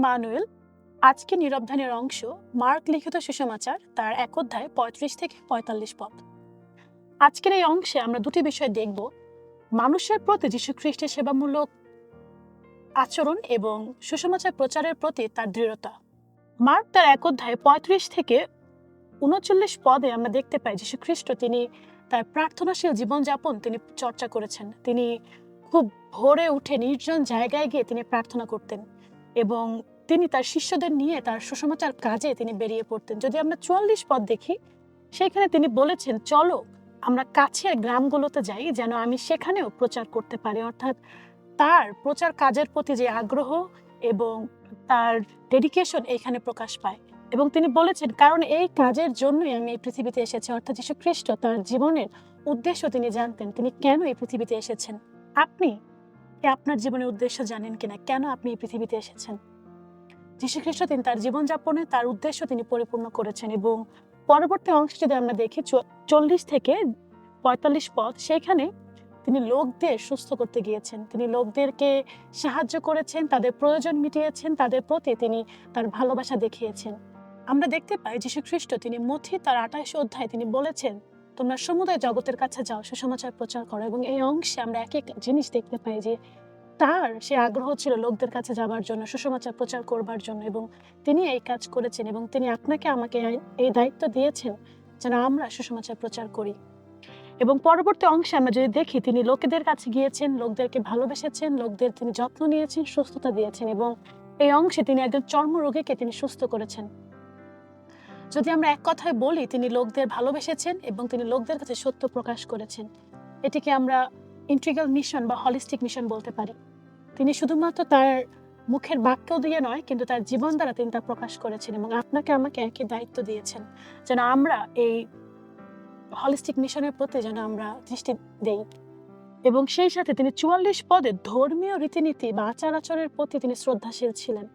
Emmanuel. আজকে নীরবধ্যানের অংশ mark লিখিত সুসমাচার তার ১ অধ্যায় ৩৫ থেকে ৪৫ পদ। আজকের এই অংশে আমরা দুটি বিষয় দেখব: মানুষের প্রতি যীশু খ্রিস্টের সেবামূলক আচরণ এবং সুসমাচার প্রচারের প্রতি তার দৃঢ়তা। মার্ক তার ১ অধ্যায় ৩৫ থেকে ৩৯ পদে আমরা দেখতে পাই যীশু খ্রিস্ট তিনি তার প্রার্থনাশীল জীবনযাপন তিনি চর্চা করেছেন। তিনি খুব ভোরে উঠে নির্জন জায়গায় গিয়ে তিনি প্রার্থনা করতেন এবং তিনি তার শিষ্যদের নিয়ে তার সুসমাচার কাজে তিনি বেরিয়ে পড়তেন। যদি আমরা ৪৪ পদ দেখি, সেখানে তিনি বলেছেন, চলো আমরা কাছের গ্রামগুলোতে যাই যেন আমি সেখানেও প্রচার করতে পারি। অর্থাৎ তার প্রচার কাজের প্রতি যে আগ্রহ এবং তার ডেডিকেশন এখানে প্রকাশ পায়। এবং তিনি বলেছেন, কারণ এই কাজের জন্যই আমি এই পৃথিবীতে এসেছি। অর্থাৎ যীশু খ্রিস্ট তার জীবনের উদ্দেশ্য তিনি জানতেন, তিনি কেন এই পৃথিবীতে এসেছেন। আপনি কি আপনার জীবনের উদ্দেশ্য জানেন কিনা? কেন আপনি এই পৃথিবীতে এসেছেন? যীশু খ্রিস্ট তিনি তার জীবনযাপনে তার উদ্দেশ্য তিনি পরিপূর্ণ করেছেন। এবং পরবর্তী অংশ যদি আমরা দেখি ৪০ থেকে ৪৫ পদ, সেখানে তিনি লোকদের সুস্থ করতে গিয়েছেন, তিনি লোকদেরকে সাহায্য করেছেন, তাদের প্রয়োজন মিটিয়েছেন, তাদের প্রতি তিনি তার ভালোবাসা দেখিয়েছেন। আমরা দেখতে পাই যীশু খ্রিস্ট তিনি মথি তার ২৮ অধ্যায় তিনি বলেছেন, তোমরা সমুদয় জগতের কাছে যাও, সুসমাচার প্রচার করো। এবং এই অংশে আমরা একই জিনিস দেখতে পাই যে তার সে আগ্রহ ছিল লোকদের কাছে যাবার জন্য, সুসমাচার প্রচার করবার জন্য, এবং তিনি এই কাজ করেছেন। এবং তিনি আপনাকে আমাকে এই দায়িত্ব দিয়েছেন যেন আমরা সুসমাচার প্রচার করি। এবং পরবর্তী অংশে আমরা যদি দেখি, তিনি লোকেদের কাছে গিয়েছেন, লোকদেরকে ভালোবেসেছেন, লোকদের তিনি যত্ন নিয়েছেন, সুস্থতা দিয়েছেন। এবং এই অংশে তিনি একজন চর্মরোগীকে তিনি সুস্থ করেছেন। যদি আমরা এক কথায় বলি, তিনি লোকদের ভালোবেসেছেন এবং তিনি লোকদের কাছে সত্য প্রকাশ করেছেন। এটিকে আমরা ইন্টিগ্রাল মিশন বা হলিস্টিক মিশন বলতে পারি। তিনি শুধুমাত্র তার মুখের বাক্য দিয়ে নয়, কিন্তু তার জীবন দ্বারা তিনি তা প্রকাশ করেছেন। এবং আপনাকে আমাকে একই দায়িত্ব দিয়েছেন যেন আমরা এই হলিস্টিক মিশনের প্রতি যেন আমরা দৃষ্টি দেই। এবং সেই সাথে তিনি ৪৪ পদে ধর্মীয় রীতিনীতি বা আচার আচরণের প্রতি তিনি শ্রদ্ধাশীল ছিলেন।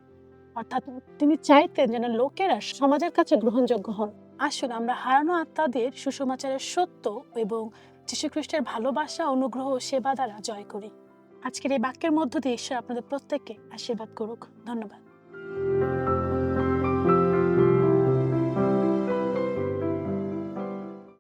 অর্থাৎ তিনি চাইতেন যেন লোকেরা সমাজের কাছে গ্রহণযোগ্য হন। আসলে আমরা হারানো আত্মাদের সুসমাচারের সত্য এবং যীশু খ্রিস্টের ভালোবাসা, অনুগ্রহ ও সেবা দ্বারা জয় করি। আজকের এই বাক্যের মধ্য দিয়ে ঈশ্বর আপনাদের প্রত্যেককে আশীর্বাদ করুক। ধন্যবাদ।